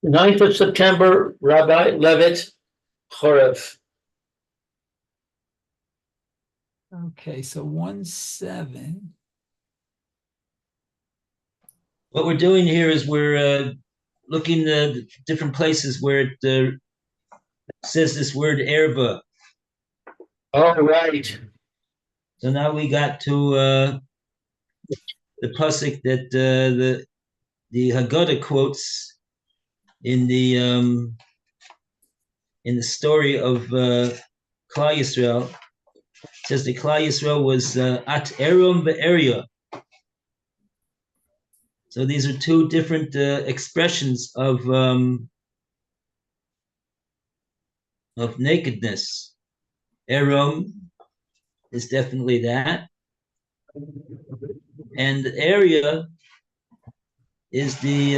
The 9th of September, Rabbi Levitt, Horeb. Okay, so 1-7. What we're doing here is we're looking at different places where it says this word erva. Oh, right. So now we got to the pasuk that the Haggadah quotes in the story of Klal Yisrael. It says the Klal Yisrael was at Erum be'eria. So these are two different expressions of nakedness. Erum is definitely that, and the area is the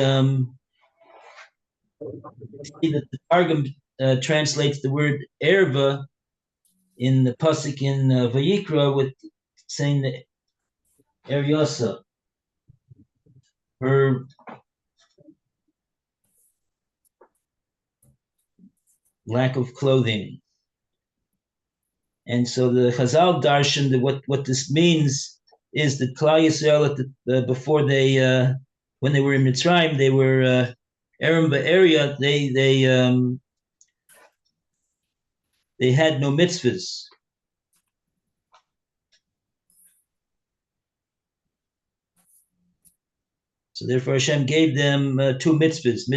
see that the Targum translates the word erva in the pasuk in Vayikra with saying the eriosa, her lack of clothing. And so the Chazal darshan, what this means is that Klal Yisrael before they when they were in Mitzrayim, they were Erim ba'eria, they had no mitzvahs. So therefore Hashem gave them two mitzvahs,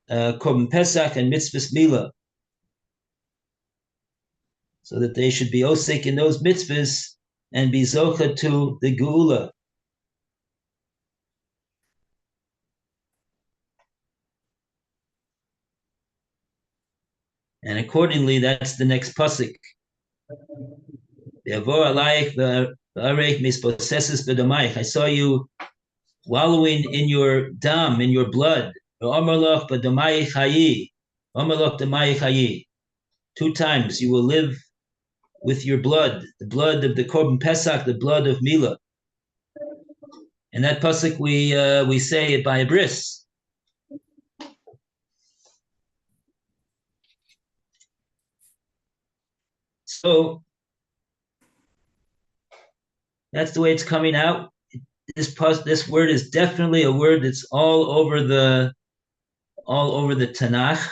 Korban Pesach and mitzvahs Milah, so that they should be osik in those mitzvahs and be zocha to the geula. And accordingly, that's the next pasuk. I saw you wallowing in your dam, in your blood. 2 times you will live with your blood, the blood of the Korban Pesach, the blood of Milah. And that pasuk we say it by a bris. So that's the way it's coming out. This word is definitely a word that's all over the Tanakh,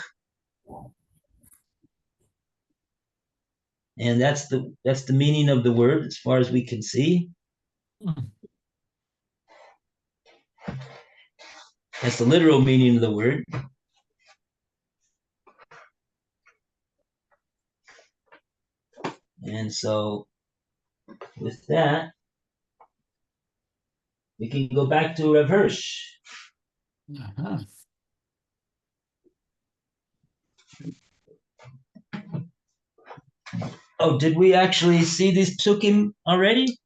and that's the meaning of the word as far as we can see. That's the literal meaning of the word. And so with that, we can go back to Rav Hirsch. Uh-huh. Oh, did we actually see these psukim already?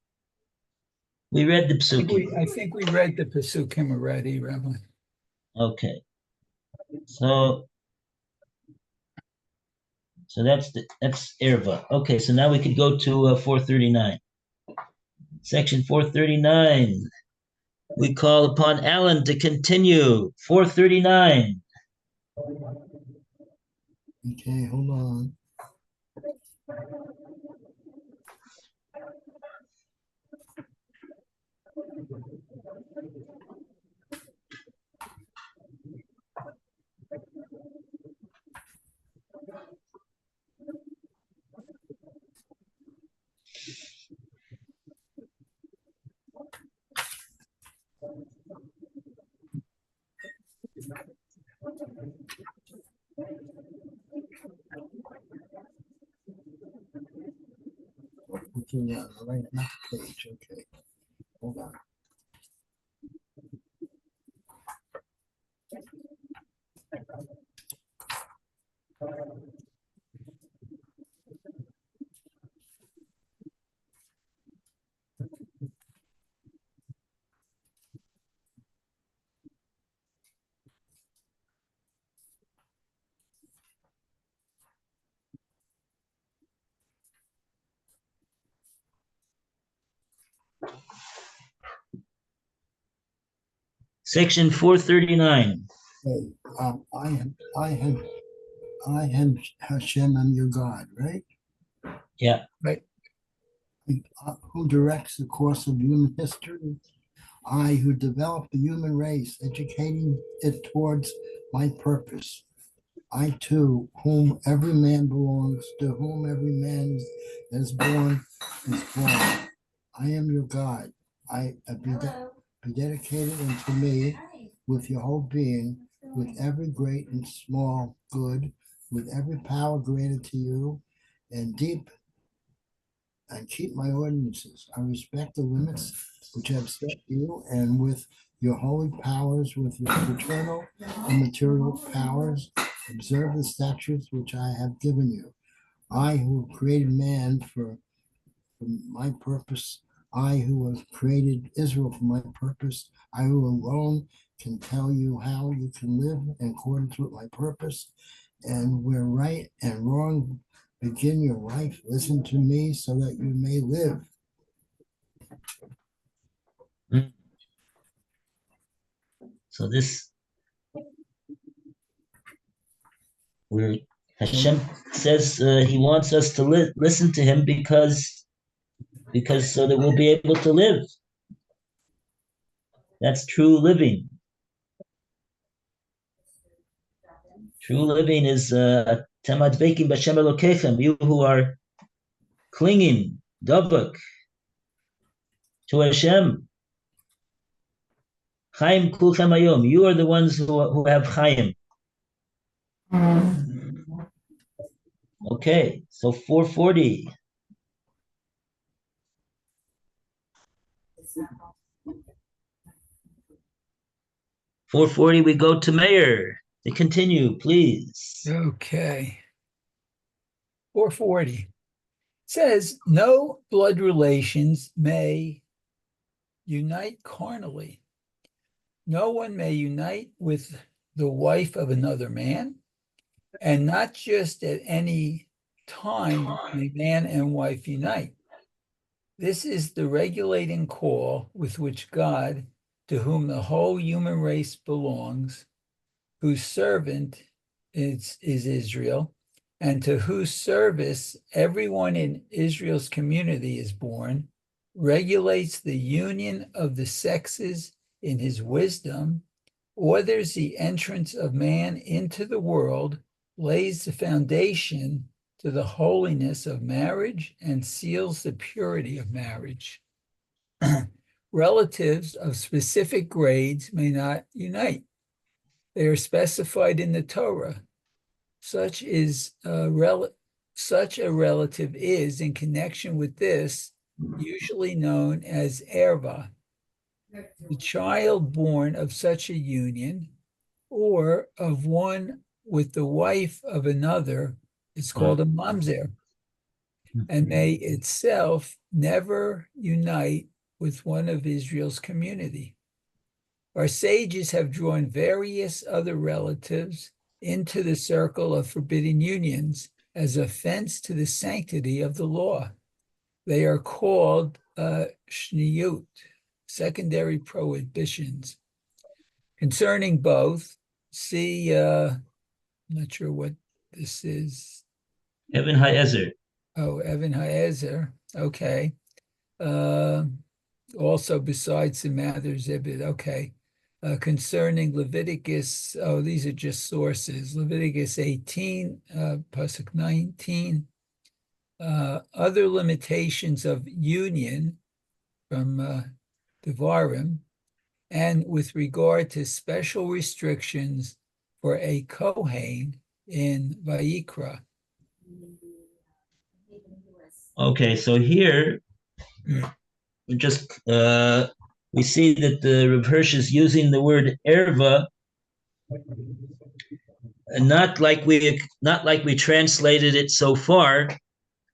We read the psukim. I think we read the pasukim already, Rabbi. Okay. So that's erva. Okay, so now we could go to 439. Section 439. We call upon Alan to continue. 439. Okay, hold on. Looking at the right page. Okay, hold on. Section 439. Okay, I am Hashem, I'm your God, right? Yeah. Who directs the course of human history? I, who developed the human race, educating it towards my purpose. I too, whom every man belongs, to whom every man is born, is born. I am your God. Be dedicated unto me with your whole being, with every great and small good, with every power granted to you, and deep and keep my ordinances. I respect the limits which I have set you, and with your holy powers, with your paternal and material powers, observe the statutes which I have given you. I who created man for my purpose, I who have created Israel for my purpose, I who alone can tell you how you can live in accordance with my purpose, and where right and wrong begin your life. Listen to me so that you may live. So this, where Hashem says he wants us to listen to him because so that we'll be able to live. That's true living. True living is Temadvekim B'Shem Elokechem, you who are clinging, Davak, to Hashem. Chaim Kulchem Hayom, you are the ones who have Chaim. Okay, so 440. We go to Mayor. To continue, please. Okay. 440 says no blood relations may unite carnally. No one may unite with the wife of another man, and not just at any time may man and wife unite. This is the regulating call with which God, to whom the whole human race belongs, whose servant is Israel, and to whose service everyone in Israel's community is born, regulates the union of the sexes in his wisdom, orders the entrance of man into the world, lays the foundation to the holiness of marriage, and seals the purity of marriage. Relatives of specific grades may not unite. They are specified in the Torah. Such a relative is, in connection with this, usually known as erva. The child born of such a union, or of one with the wife of another, is called a mamzer, and may itself never unite with one of Israel's community. Our sages have drawn various other relatives into the circle of forbidden unions as offense to the sanctity of the law. They are called shniyut, secondary prohibitions. Concerning both, see, I'm not sure what this is. Evan Haezer. Oh, Evan Haezer, okay. Also besides the Mather Zibid, okay. Concerning Leviticus, oh, these are just sources. Leviticus 18, Pasuk 19. Other limitations of union from Devarim, and with regard to special restrictions for a Kohen in Vayikra. Okay, so here we just we see that the Rav Hirsch is using the word erva, not like we translated it so far,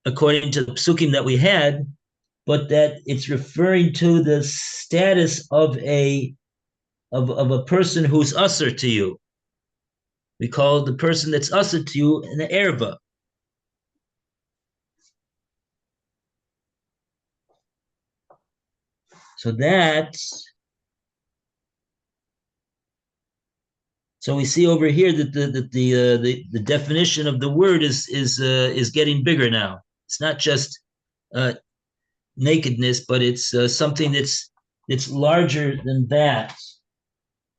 according to the psukim that we had, but that it's referring to the status of a person who's usher to you. We call the person that's usher to you an erva. So that's So we see over here that the definition of the word is getting bigger now. It's not just nakedness, but it's something that's larger than that.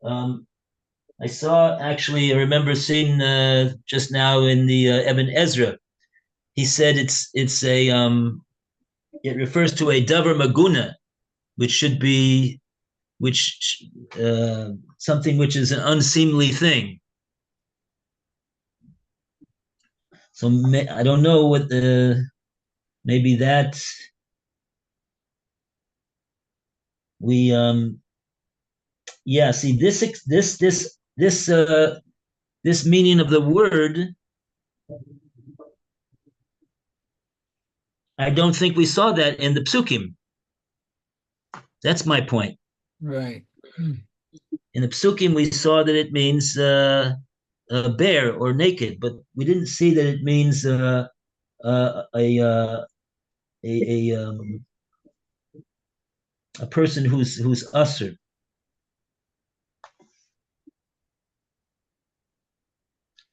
I remember seeing just now in the Ibn Ezra. He said it's a it refers to a davar maguna, which should be something which is an unseemly thing. So I don't know what maybe that we see this meaning of the word. I don't think we saw that in the psukim. That's my point. Right. In the psukim, we saw that it means bare or naked, but we didn't see that it means a person who's usher.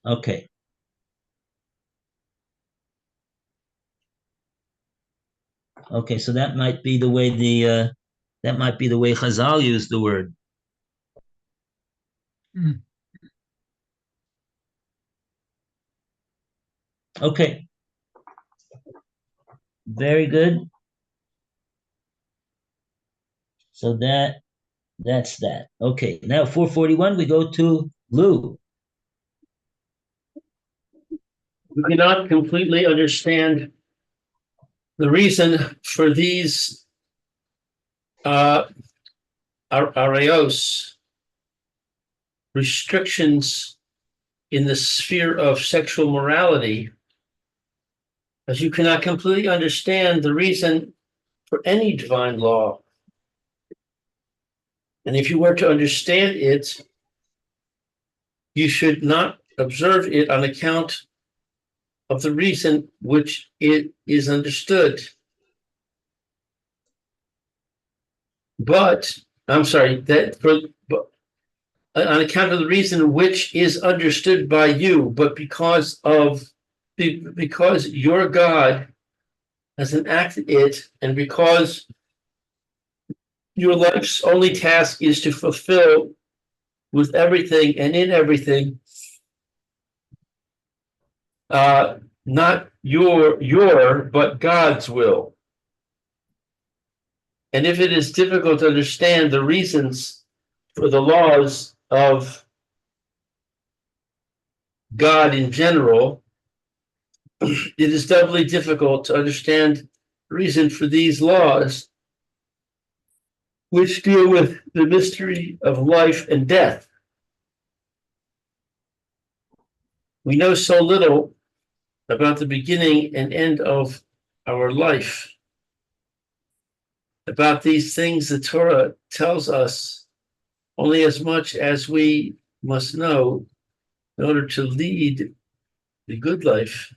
Okay. Okay, so that might be the way Chazal used the word. Okay. Very good. So that's that. Okay, now 441, we go to Lou. We cannot completely understand the reason for these arayos, restrictions in the sphere of sexual morality, as you cannot completely understand the reason for any divine law. And if you were to understand it, you should not observe it on account of the reason which it is understood. But, I'm sorry, on account of the reason which is understood by you, but because your God has enacted it, and because your life's only task is to fulfill with everything and in everything, not your, but God's will. And if it is difficult to understand the reasons for the laws of God in general, it is doubly difficult to understand the reason for these laws, which deal with the mystery of life and death. We know so little about the beginning and end of our life. About these things, the Torah tells us only as much as we must know in order to lead the good life.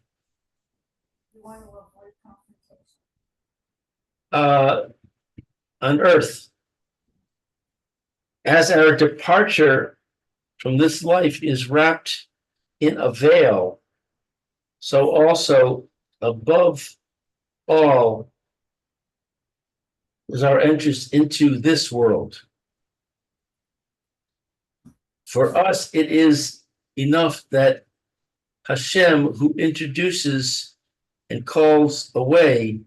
On earth, as our departure from this life is wrapped in a veil, so also above all is our entrance into this world. For us, it is enough that Hashem, who introduces and calls away,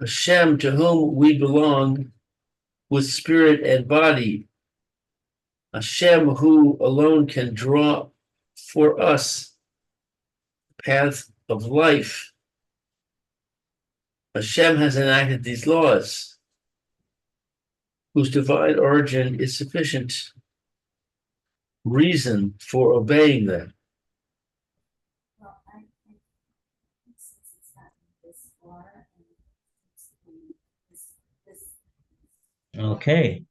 Hashem, to whom we belong with spirit and body, Hashem, who alone can draw for us the path of life. Hashem has enacted these laws, whose divine origin is sufficient reason for obeying them. Okay.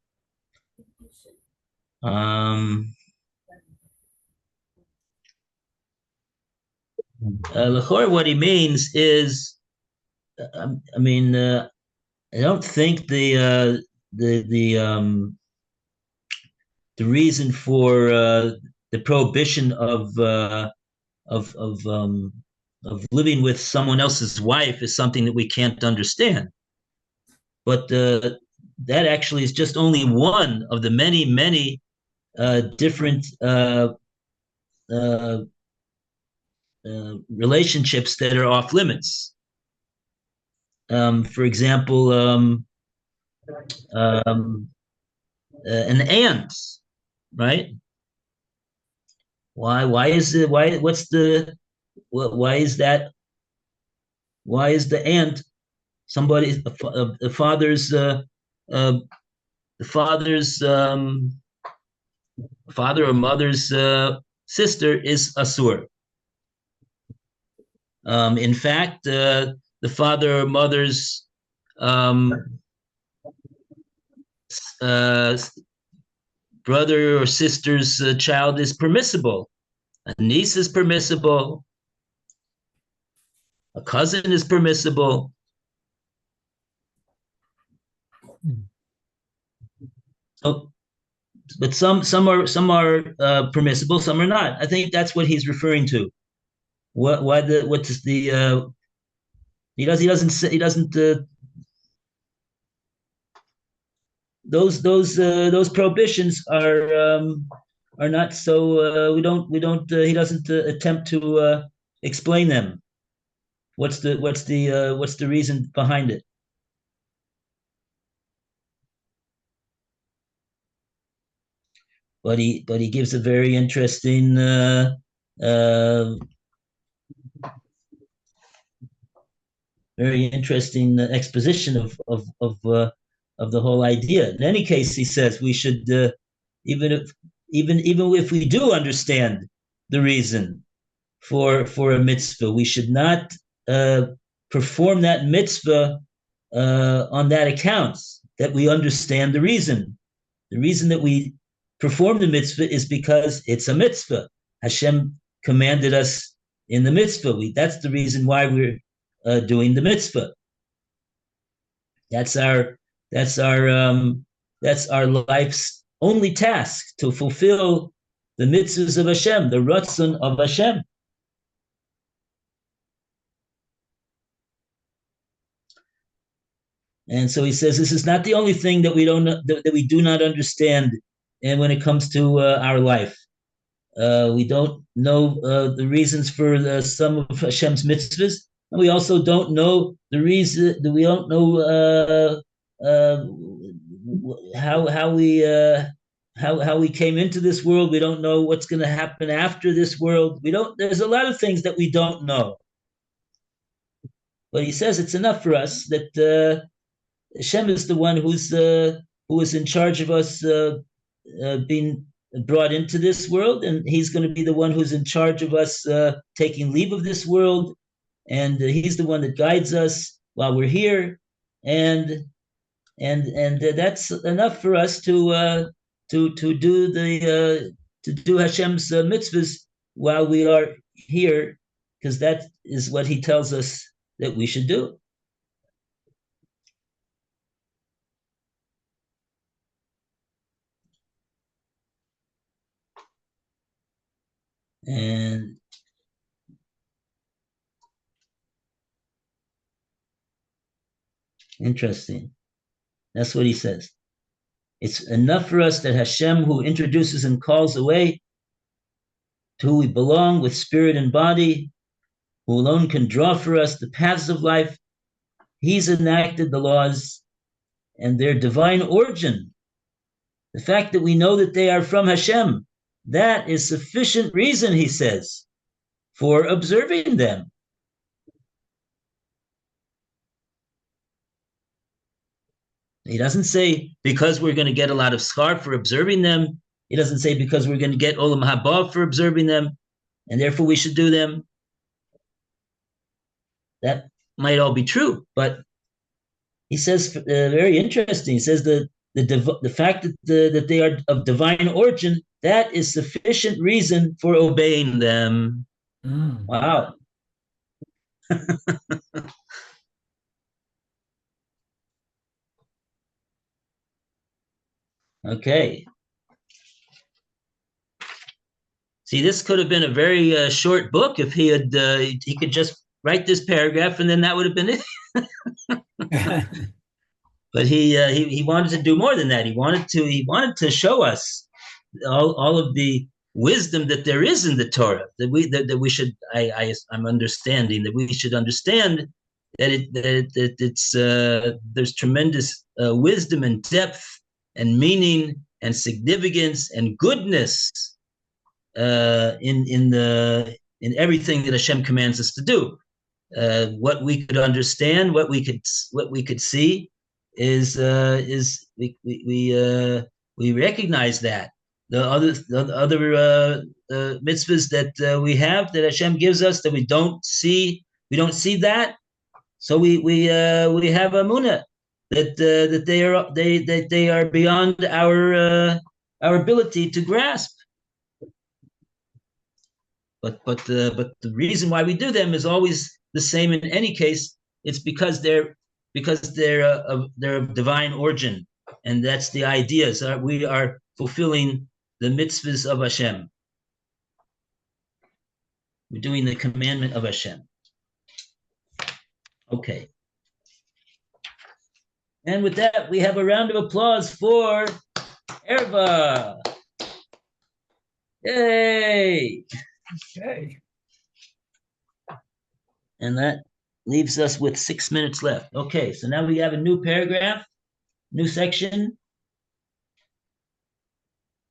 L'chor, what he means is, I don't think the the reason for the prohibition of living with someone else's wife is something that we can't understand. But that actually is just only one of the many, many different relationships that are off limits. For example, an aunt, right? Why is it? What's the? Why is that? Why is the aunt somebody the father's uh, the father's father or mother's sister is asur? In fact, the father or mother's uh, brother or sister's child is permissible. A niece is permissible. A cousin is permissible. So, but some are permissible, some are not. I think that's what he's referring to. What's the he doesn't those prohibitions are not so we don't he doesn't attempt to explain them. What's the reason behind it? But he gives a very interesting uh, exposition of the whole idea. In any case, he says we should even if we do understand the reason for a mitzvah, we should not perform that mitzvah on that account that we understand the reason. The reason that we perform the mitzvah is because it's a mitzvah. Hashem commanded us in the mitzvah. That's the reason why we're doing the mitzvah. That's our life's only task, to fulfill the mitzvahs of Hashem, the ratzon of Hashem. And so he says this is not the only thing that we do not understand, and when it comes to our life. We don't know the reasons for some of Hashem's mitzvahs, and we also don't know the reason. We don't know how we came into this world. We don't know what's going to happen after this world. We don't. There's a lot of things that we don't know. But he says it's enough for us that Hashem is the one who is in charge of us being brought into this world, and he's going to be the one who's in charge of us taking leave of this world, and he's the one that guides us while we're here, and that's enough for us to do Hashem's mitzvahs while we are here, because that is what he tells us that we should do. And interesting. That's what he says. It's enough for us that Hashem, who introduces and calls away, to who we belong with spirit and body, who alone can draw for us the paths of life, he's enacted the laws and their divine origin. The fact that we know that they are from Hashem, that is sufficient reason, he says, for observing them. He doesn't say because we're going to get a lot of schar for observing them. He doesn't say because we're going to get olam haba for observing them, and therefore we should do them. That might all be true, but he says very interesting. He says the fact that they are of divine origin, that is sufficient reason for obeying them. Wow. Okay. See, this could have been a very short book if he could just write this paragraph and then that would have been it. But he wanted to do more than that. He wanted to show us all of the wisdom that there is in the Torah, that we should. I'm understanding that we should understand that it's there's tremendous wisdom and depth and meaning and significance and goodness in everything that Hashem commands us to do. What we could understand, what we could see, is we recognize that the other mitzvahs that we have, that Hashem gives us, that we don't see that. So we have emunah that they are beyond our ability to grasp. But the reason why we do them is always the same in any case. It's because they're of divine origin, and that's the idea. So we are fulfilling the mitzvahs of Hashem. We're doing the commandment of Hashem. Okay. And with that, we have a round of applause for Erva. Yay! Okay. And that leaves us with 6 minutes left. Okay, so now we have a new paragraph, new section.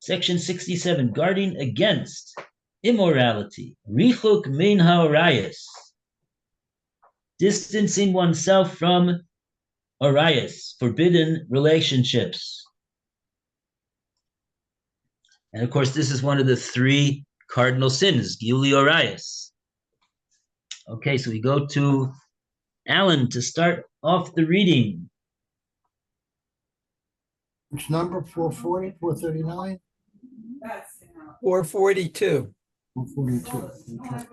Section 67, guarding against immorality. Richuk min ha'orayos. Distancing oneself from orayos, forbidden relationships. And of course, this is one of the 3 cardinal sins, Gili orayos. Okay, so we go to Alan to start off the reading. Which number? 440, 439? 442. 442. Okay.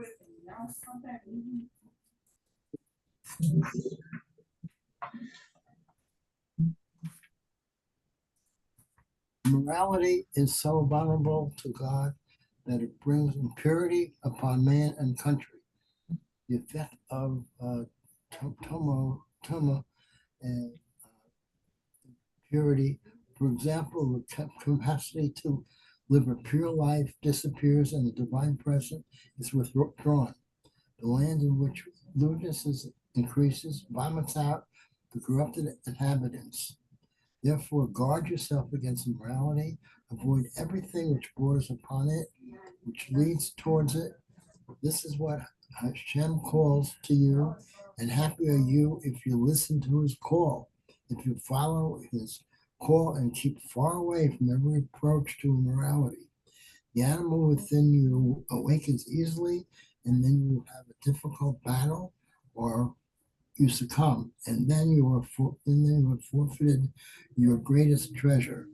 Morality is so vulnerable to God that it brings impurity upon man and country. The effect of toma and purity, for example, the capacity to live a pure life disappears and the divine presence is withdrawn. The land in which lewdness increases vomits out the corrupted inhabitants. Therefore, guard yourself against immorality. Avoid everything which borders upon it, which leads towards it. This is what Hashem calls to you, and happy are you if you listen to his call, if you follow his call and keep far away from every approach to immorality. The animal within you awakens easily, and then you have a difficult battle, or you succumb, and then you have forfeited your greatest treasure.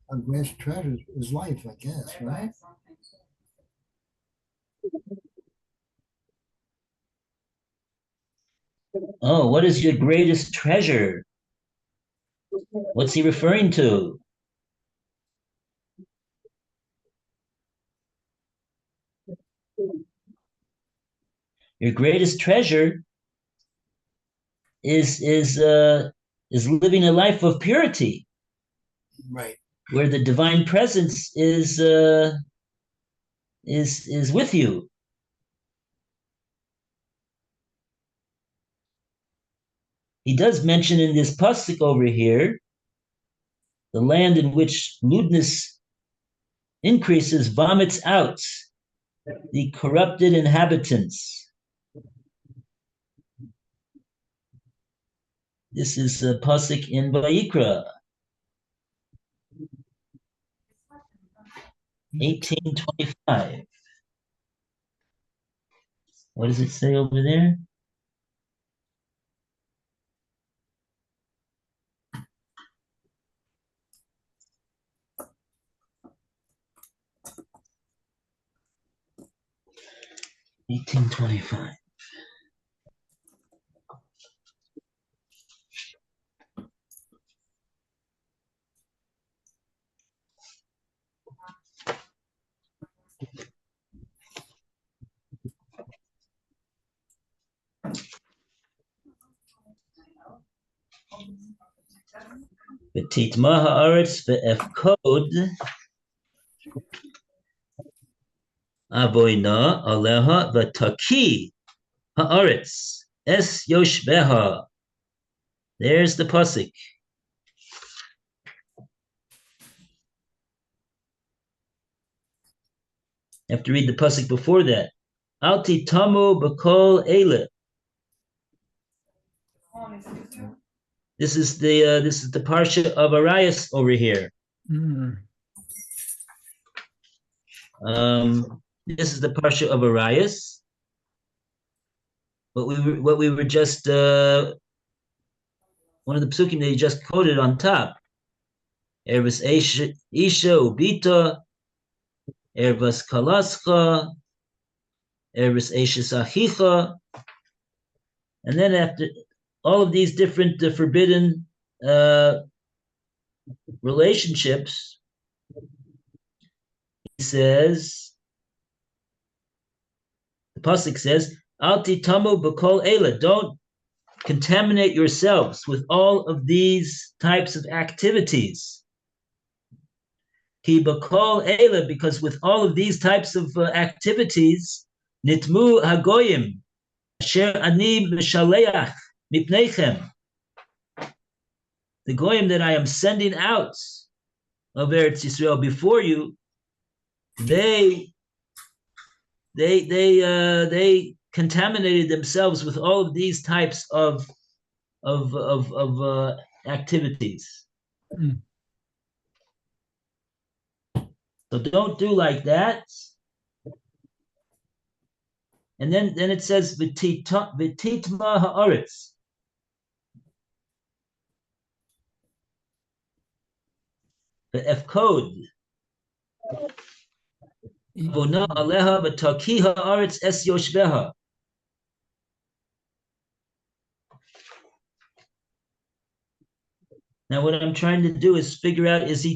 Our greatest treasure is life, I guess, right? Oh, what is your greatest treasure? What's he referring to? Your greatest treasure is living a life of purity, Right. where the divine presence is with you. He does mention in this pasuk over here, the land in which lewdness increases vomits out the corrupted inhabitants. This is a pasuk in Vayikra, 18:25. What does it say over there? $18.25. Titma haaretz ve'efkod avoina aleha v'taki haaretz es yoshbeha. There's the pasuk. You have to read the pasuk before that. Al titamu b'kol eile. This is the parsha of Arias over here. This is the parsha of Arias. What we were just one of the psukim that you just quoted on top. Ervas Isha Ubita, Ervas Kalascha, Ervas Isha Sachicha. And then after all of these different forbidden relationships, he says, the pasuk says, Al titamu b'kol eila, don't contaminate yourselves with all of these types of activities. Ki b'kol eila, because with all of these types of activities, nitmu hagoyim, asher ani b'shaleach mipneichem, the goyim that I am sending out of Eretz Yisrael before you, they contaminated themselves with all of these types of activities. So don't do like that. And then it says v'titma haaretz. V'efkod. Avona aleha v'taki haaretz es yoshbeha. Now, what I'm trying to do is figure out, is the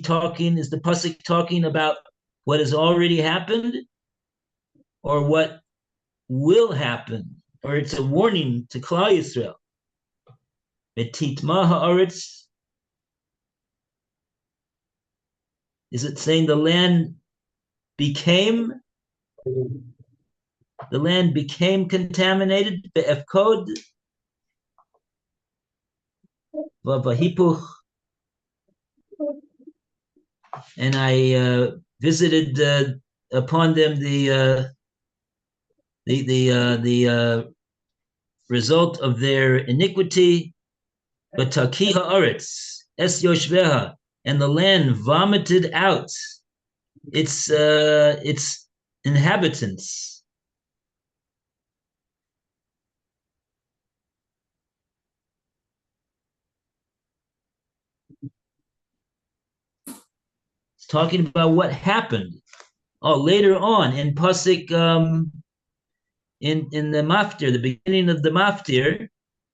pasuk talking about what has already happened or what will happen? Or it's a warning to Klal Yisrael. V'titma haaretz. Is it saying the land became contaminated? Ve'efkod v'vahipuch. And I visited upon them the result of their iniquity. V'taki haaretz es yoshbeha, and the land vomited out its inhabitants. It's talking about what happened. Oh, later on in pasuk in the maftir, the beginning of the maftir,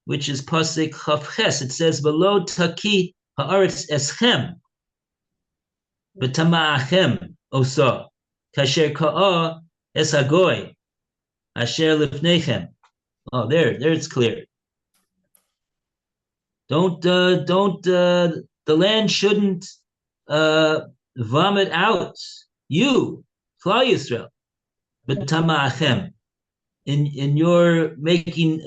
which is pasuk chavches, it says below taki haaretz eschem v'tama'achem osa kasher ka'a es hagoy asher lifnechem. Oh, there it's clear. The land shouldn't vomit out you, Klal Yisrael, v'tama'achem, in your making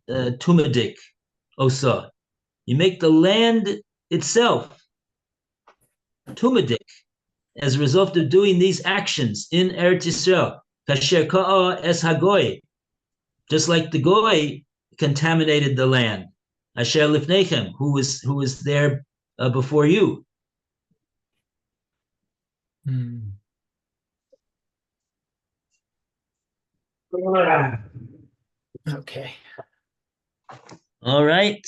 tumadik osa. You make the land itself tumadik as a result of doing these actions in Eretz Yisrael. Kasher ka'a es hagoy, just like the goy contaminated the land. Asher lifnechem, who was there before you. Okay. All right.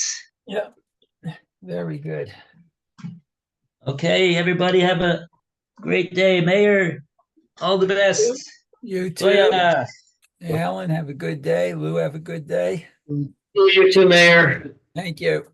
Yeah. Very good. Okay, everybody have a great day. Mayor, all the best. You too. Oh, yeah. Alan, have a good day. Lou, have a good day. You too, Mayor. Thank you.